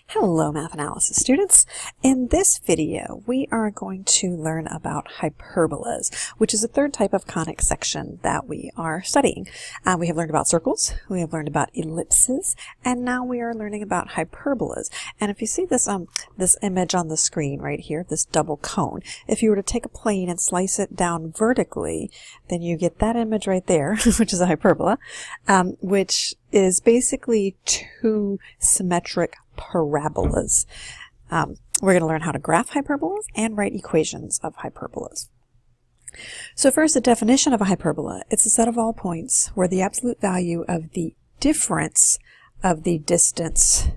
Hello, math analysis students. In this video, we are going to learn about hyperbolas, which is a third type of conic section that we are studying. We have learned about circles, we have learned about ellipses, and now we are learning about hyperbolas. And if you see this image on the screen right here, this double cone, if you were to take a plane and slice it down vertically, then you get that image right there, which is a hyperbola, which is basically two symmetric parabolas. We're going to learn how to graph hyperbolas and write equations of hyperbolas. So first, the definition of a hyperbola. It's a set of all points where the absolute value of the difference of the distance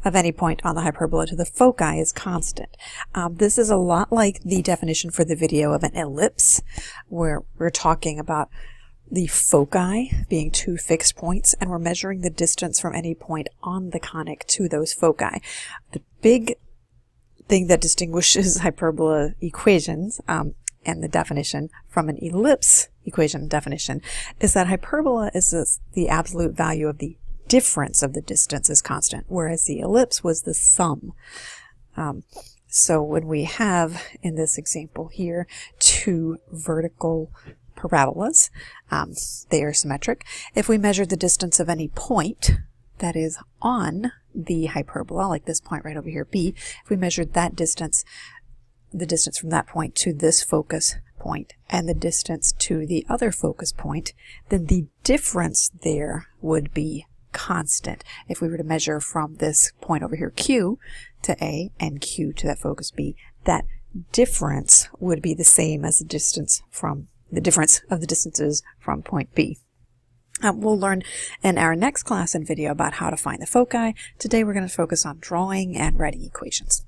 of any point on the hyperbola to the foci is constant. This is a lot like the definition for the video of an ellipse, where we're talking about the foci being two fixed points, and we're measuring the distance from any point on the conic to those foci. The big thing that distinguishes hyperbola equations and the definition from an ellipse equation definition is that hyperbola is the absolute value of the difference of the distance is constant, whereas the ellipse was the sum. So when we have, in this example here, two vertical parabolas, they are symmetric. If we measure the distance of any point that is on the hyperbola, like this point right over here, B, if we measured that distance, the distance from that point to this focus point and the distance to the other focus point, then the difference there would be constant. If we were to measure from this point over here, Q, to A and Q to that focus B, that difference would be the same as the difference of the distances from point B. We'll learn in our next class and video about how to find the foci. Today we're going to focus on drawing and writing equations.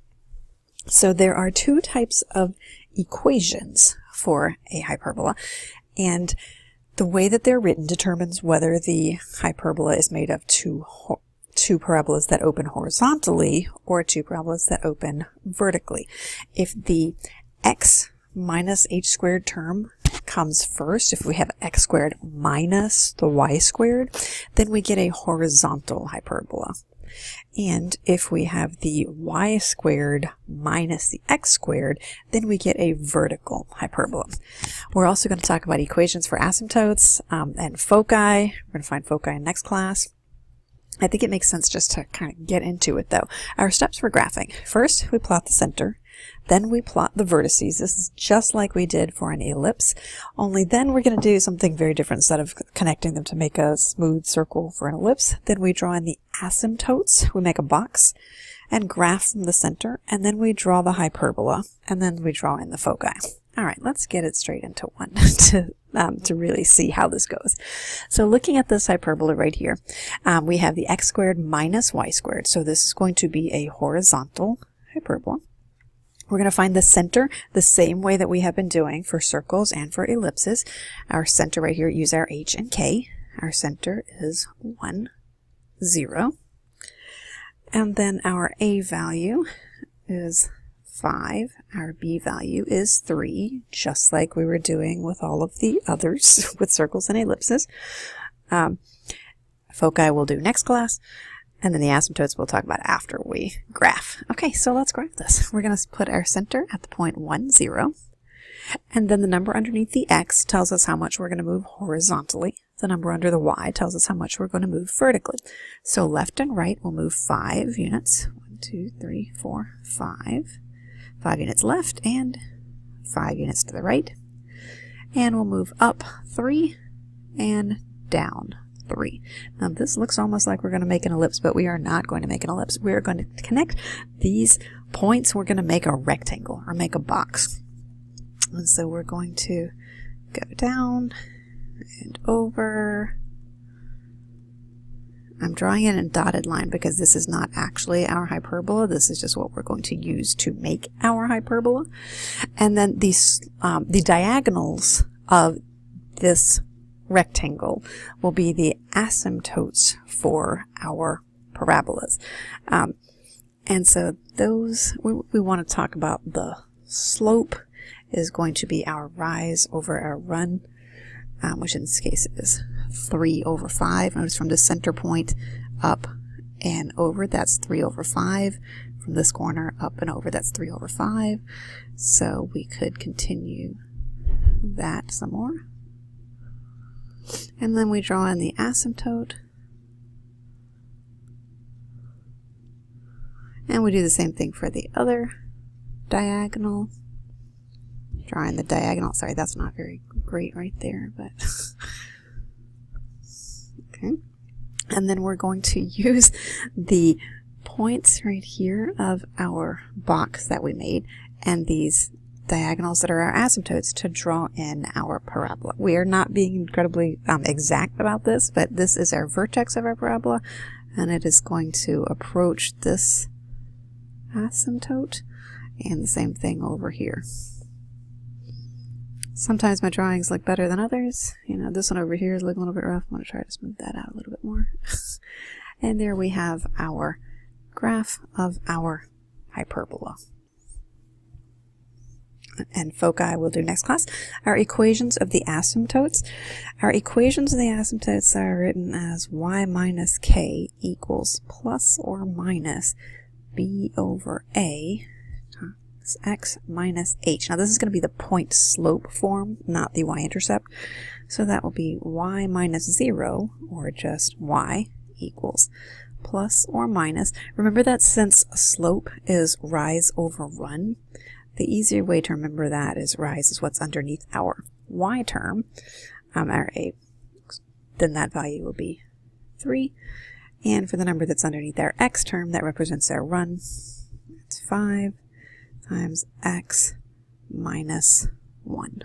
So there are two types of equations for a hyperbola, and the way that they're written determines whether the hyperbola is made of two parabolas that open horizontally or two parabolas that open vertically. If the x minus h squared term comes first, if we have x squared minus the y squared, then we get a horizontal hyperbola. And if we have the y squared minus the x squared, then we get a vertical hyperbola. We're also going to talk about equations for asymptotes and foci. We're going to find foci in next class. I think it makes sense just to kind of get into it though. Our steps for graphing. First, we plot the center. Then we plot the vertices. This is just like we did for an ellipse, only then we're going to do something very different. Instead of connecting them to make a smooth circle for an ellipse, then we draw in the asymptotes. We make a box and graph from the center, and then we draw the hyperbola, and then we draw in the foci. All right, let's get it straight into one to really see how this goes. So looking at this hyperbola right here, we have the x squared minus y squared. So this is going to be a horizontal hyperbola. We're going to find the center the same way that we have been doing for circles and for ellipses. Our center right here, use our h and k. Our center is 1, 0. And then our a value is 5. Our b value is 3, just like we were doing with all of the others with circles and ellipses. Foci we'll do next class. And then the asymptotes we'll talk about after we graph. Okay, so let's graph this. We're going to put our center at the point 1, 0. And then the number underneath the x tells us how much we're going to move horizontally. The number under the y tells us how much we're going to move vertically. So left and right will move 5 units. 1, 2, 3, 4, 5. 5 units left and 5 units to the right. And we'll move up 3 and down 3. Now this looks almost like we're going to make an ellipse, but we are not going to make an ellipse. We're going to connect these points. We're going to make a rectangle or make a box. And so we're going to go down and over. I'm drawing it in a dotted line because this is not actually our hyperbola. This is just what we're going to use to make our hyperbola. And then these the diagonals of this rectangle will be the asymptotes for our parabolas. And so those, we want to talk about the slope is going to be our rise over our run, which in this case is 3 over 5. Notice from the center point up and over, that's 3 over 5. From this corner up and over, that's 3 over 5. So we could continue that some more. And then we draw in the asymptote. And we do the same thing for the other diagonal. Drawing the diagonal. Sorry, that's not very great right there, but okay. And then we're going to use the points right here of our box that we made and these diagonals that are our asymptotes to draw in our parabola. We are not being incredibly exact about this, but this is our vertex of our parabola, and it is going to approach this asymptote, and the same thing over here. Sometimes my drawings look better than others. You know, this one over here is looking a little bit rough. I'm going to try to smooth that out a little bit more. And there we have our graph of our hyperbola. And foci we'll do next class. Our equations of the asymptotes. Our equations of the asymptotes are written as y minus k equals plus or minus b over a times x minus h. Now this is going to be the point slope form, not the y-intercept. So that will be y minus 0, or just y, equals plus or minus. Remember that since slope is rise over run, the easier way to remember that is rise is what's underneath our y term, our a. Then that value will be 3. And for the number that's underneath our x term, that represents our run, it's 5 times x minus 1.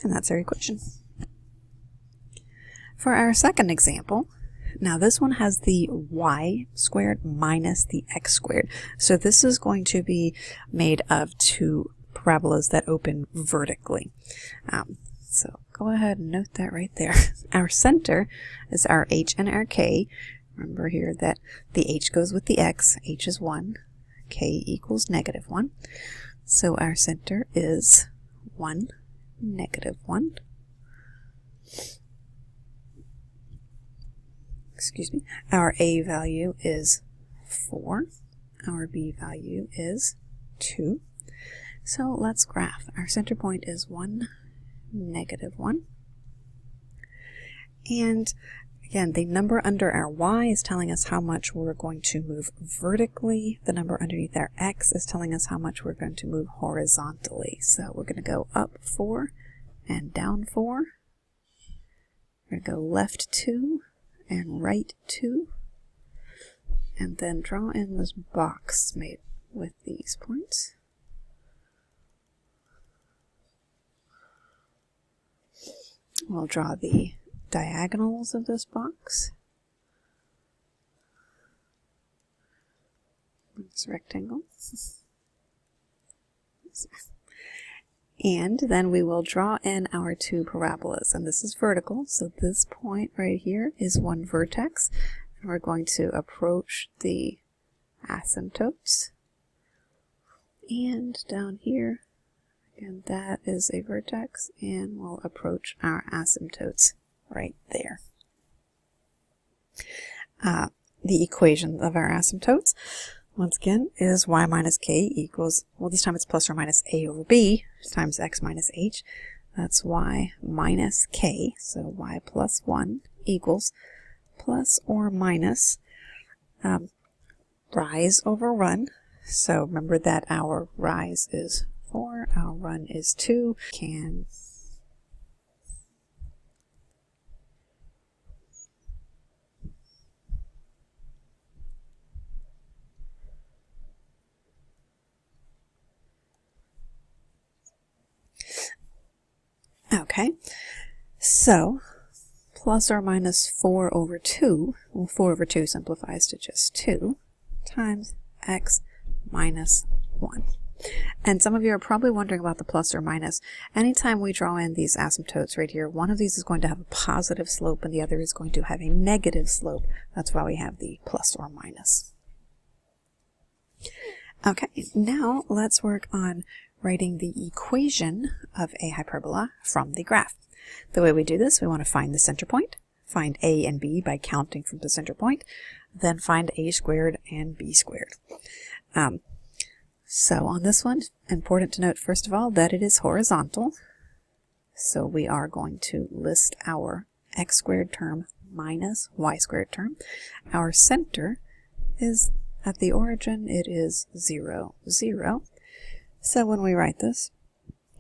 And that's our equation. For our second example, now this one has the y squared minus the x squared. So this is going to be made of two parabolas that open vertically. So go ahead and note that right there. Our center is our h and our k. Remember here that the h goes with the x. H is 1. K equals negative 1. So our center is 1, negative 1. Excuse me. Our a value is 4. Our b value is 2. So let's graph. Our center point is 1, negative 1. And again, the number under our y is telling us how much we're going to move vertically. The number underneath our x is telling us how much we're going to move horizontally. So we're going to go up 4 and down 4. We're going to go left 2 and right 2. And then draw in this box made with these points. We'll draw the diagonals of this box. This rectangle. And then we will draw in our two parabolas. And this is vertical, so this point right here is one vertex. And we're going to approach the asymptotes. And down here, again, that is a vertex, and we'll approach our asymptotes right there. The equation of our asymptotes, once again, is y minus k equals, well, this time it's plus or minus a over b times x minus h. That's y minus k, so y plus 1 equals plus or minus rise over run. So remember that our rise is 4, our run is 2. Okay, so plus or minus 4 over 2, well, 4 over 2 simplifies to just 2, times x minus 1. And some of you are probably wondering about the plus or minus. Anytime we draw in these asymptotes right here, one of these is going to have a positive slope and the other is going to have a negative slope. That's why we have the plus or minus. Okay, now let's work on writing the equation of a hyperbola from the graph. The way we do this, we want to find the center point, find a and b by counting from the center point, then find a squared and b squared. So on this one, important to note first of all that it is horizontal. So we are going to list our x squared term minus y squared term. Our center is at the origin, it is 0, 0. So when we write this,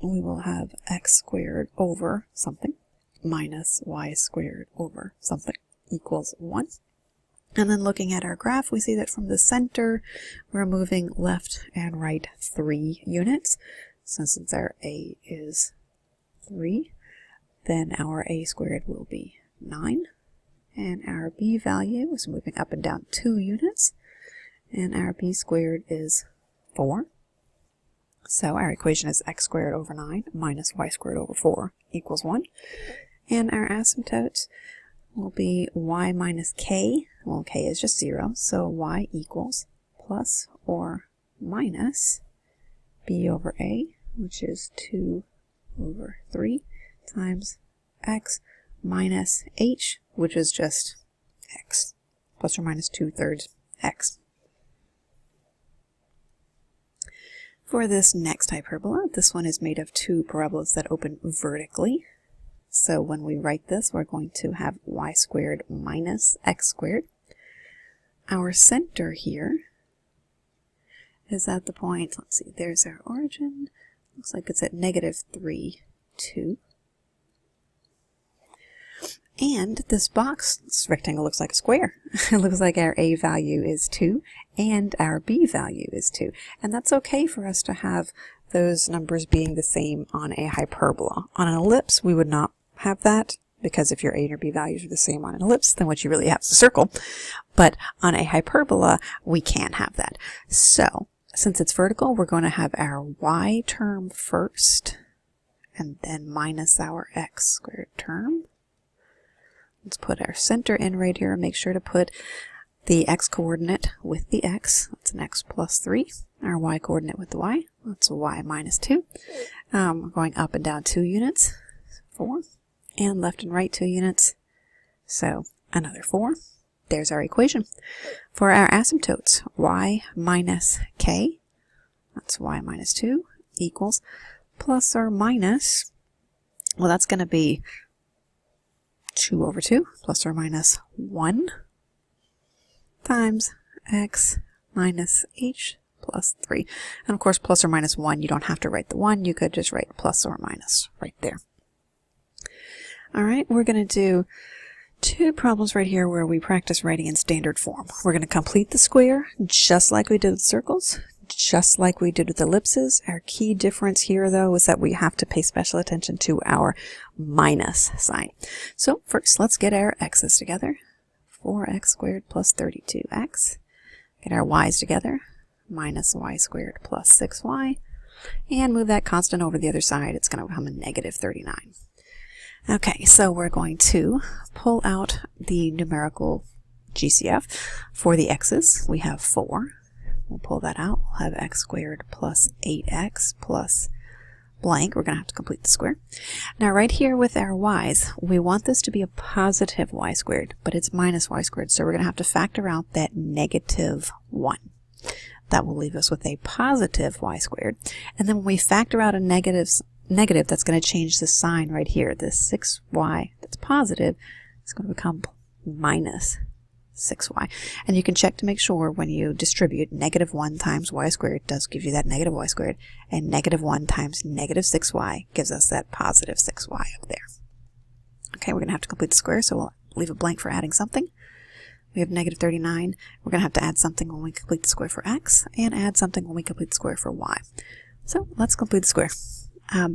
we will have x squared over something minus y squared over something equals 1. And then looking at our graph, we see that from the center, we're moving left and right 3 units. So since our a is 3, then our a squared will be 9. And our b value is moving up and down 2 units. And our b squared is 4. So our equation is x squared over 9 minus y squared over 4 equals 1. And our asymptotes will be y minus k. Well, k is just 0, so y equals plus or minus b over a, which is 2 over 3 times x minus h, which is just x, plus or minus 2/3 x. For this next hyperbola, this one is made of 2 parabolas that open vertically. So when we write this, we're going to have y squared minus x squared. Our center here is at the point, let's see, there's our origin. Looks like it's at -3, 2. And this box, this rectangle looks like a square. It looks like our a value is 2 and our b value is 2. And that's okay for us to have those numbers being the same on a hyperbola. On an ellipse, we would not have that, because if your a and your b values are the same on an ellipse, then what you really have is a circle. But on a hyperbola, we can't have that. So since it's vertical, we're going to have our y term first, and then minus our x squared term. Let's put our center in right here and make sure to put the x coordinate with the x. That's an x plus 3. Our y coordinate with the y. That's a y minus 2. We're going up and down 2 units. 4. And left and right 2 units. So another 4. There's our equation. For our asymptotes, y minus k, that's y minus 2, equals plus or minus, well, that's going to be 2 over 2 plus or minus 1 times x minus h plus 3. And of course, plus or minus 1, you don't have to write the 1. You could just write plus or minus right there. All right, we're going to do 2 problems right here where we practice writing in standard form. We're going to complete the square just like we did with circles, just like we did with ellipses. Our key difference here, though, is that we have to pay special attention to our minus sign. So first, let's get our x's together. 4x squared plus 32x. Get our y's together. Minus y squared plus 6y. And move that constant over to the other side. It's going to become a negative 39. Okay, so we're going to pull out the numerical GCF. For the x's, we have 4. We'll pull that out. We'll have x squared plus 8x plus blank. We're going to have to complete the square. Now right here with our y's, we want this to be a positive y squared, but it's minus y squared, so we're going to have to factor out that negative 1. That will leave us with a positive y squared. And then when we factor out a negative, that's going to change the sign right here. This 6y that's positive is going to become minus 6y. And you can check to make sure when you distribute negative 1 times y squared does give you that negative y squared, and negative 1 times negative 6y gives us that positive 6y up there. Okay, we're going to have to complete the square, so we'll leave a blank for adding something. We have negative 39. We're going to have to add something when we complete the square for x, and add something when we complete the square for y. So let's complete the square.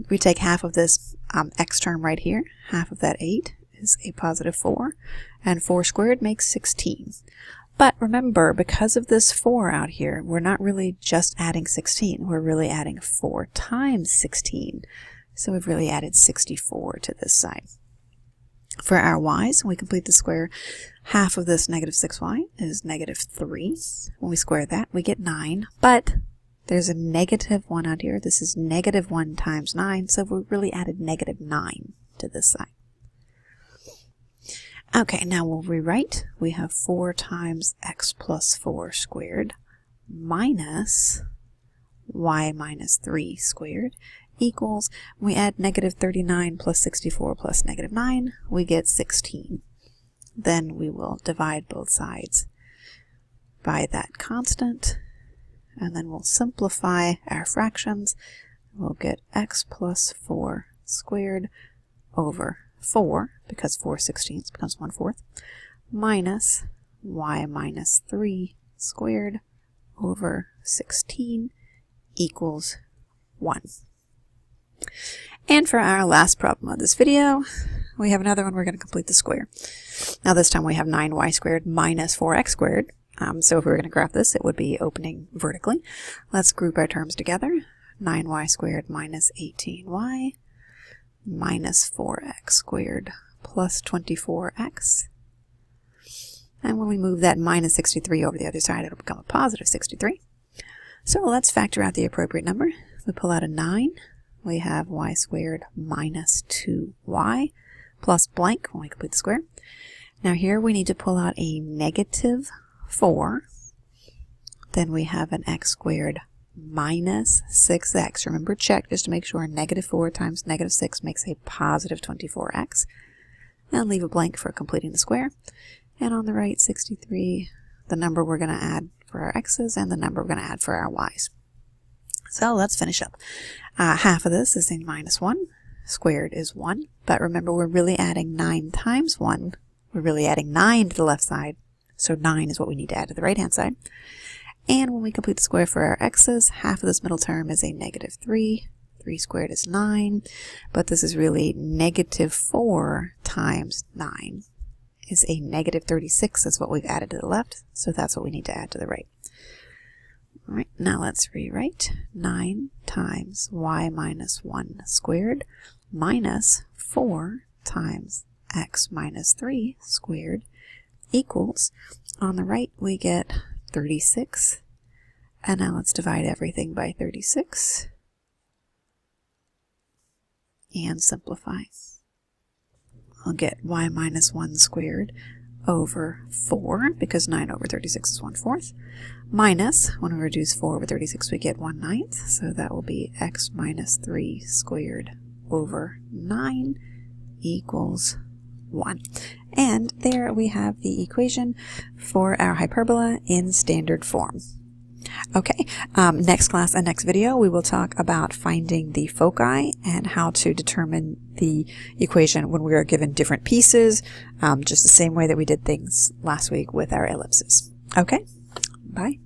We take half of this x term right here. Half of that 8 is a positive 4, and 4 squared makes 16. But remember, because of this 4 out here, we're not really just adding 16. We're really adding 4 times 16. So we've really added 64 to this side. For our y's, when we complete the square, half of this negative 6y is negative 3. When we square that, we get 9. But there's a negative 1 out here. This is negative 1 times 9, so we really added negative 9 to this side. Okay, now we'll rewrite. We have 4 times x plus 4 squared minus y minus 3 squared equals, we add negative 39 plus 64 plus negative 9, we get 16. Then we will divide both sides by that constant, and then we'll simplify our fractions. We'll get x plus 4 squared over 4, because 4/16 becomes 1/4, minus y minus 3 squared over 16 equals 1. And for our last problem of this video, we have another one. We're going to complete the square. Now this time we have 9y squared minus 4x squared. So if we were going to graph this, it would be opening vertically. Let's group our terms together. 9y squared minus 18y minus 4x squared plus 24x. And when we move that minus 63 over the other side, it'll become a positive 63. So let's factor out the appropriate number. We pull out a 9. We have y squared minus 2y plus blank when we complete the square. Now here we need to pull out a negative 4. Then we have an x squared minus 6x. Remember, check just to make sure negative 4 times negative 6 makes a positive 24x. And leave a blank for completing the square. And on the right, 63, the number we're going to add for our x's and the number we're going to add for our y's. So let's finish up. Half of this is a minus 1. Squared is 1. But remember, we're really adding 9 times 1. We're really adding 9 to the left side. So 9 is what we need to add to the right-hand side. And when we complete the square for our x's, half of this middle term is a negative 3. 3 squared is 9. But this is really negative 4 times 9 is a negative 36 is what we've added to the left. So that's what we need to add to the right. All right, now let's rewrite. 9 times y minus 1 squared minus 4 times x minus 3 squared equals, on the right we get 36. And now let's divide everything by 36 and simplify. I'll get y minus 1 squared over 4, because 9 over 36 is 1/4, minus, when we reduce 4 over 36 we get 1/9, so that will be x minus 3 squared over 9 equals 1. And there we have the equation for our hyperbola in standard form. Okay, next class and next video we will talk about finding the foci and how to determine the equation when we are given different pieces, just the same way that we did things last week with our ellipses. Okay, bye.